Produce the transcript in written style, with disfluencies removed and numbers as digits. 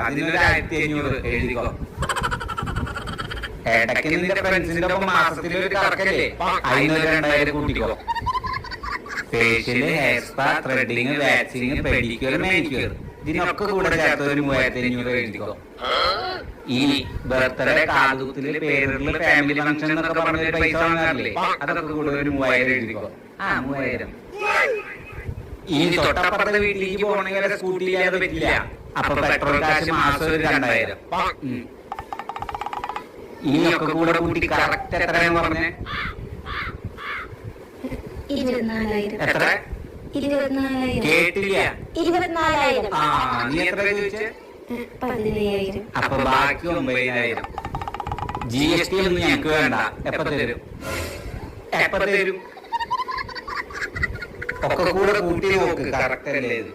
അതിനൊരു 1500 എഴുതിക്കോ. ഇടയ്ക്ക് നിന്റെ ഫ്രണ്ട്സിന്റെ ഒപ്പം മാസത്തിലൊരു കറക്കല്ലേ, അതിനൊരു 2000 കൂട്ടിക്കോ. Facial, hair spa, threading, waxing, pedicure, manicure ഇതിനൊക്കെ കൂടെ ചേർത്ത് ഒരു 3500 എഴുതിക്കോ. ഈ ബർത്ത്ഡേ, കാതുകുത്തില്, പേരിടല്, ഫാമിലി ഫംഗ്ഷൻ എന്നൊക്കെ പറഞ്ഞ പൈസ വാങ്ങാറില്ലേ, അതൊക്കെ കൂടെ ഒരു 3000 എഴുതിക്കോ. 3000. ഈ തൊട്ടപ്പുറത്തെ വീട്ടിലേക്ക് പോകണമെങ്കിൽ സ്കൂട്ടി ഇല്ലാതെ പറ്റില്ല. അപ്പൊ പെട്രോൾ കാശ് മാസം ഒരു 2000. ഇനിയൊക്കെ കൂടെ കൂട്ടി കറക്റ്റ് എത്രയെന്ന് പറഞ്ഞേ? 24,000. എത്ര? 24,000. കേട്ടില്ല. 24,000. നീ എത്ര ചോദിച്ചേ? 15,000. അപ്പൊ ബാക്കി 9,000. GST ഒന്നും ഞങ്ങക്ക് വേണ്ട. എപ്പ തരും? ഒക്കെ കൂടെ കൂട്ടി നോക്ക്, കറക്റ്റ് അല്ലേ ഇത്?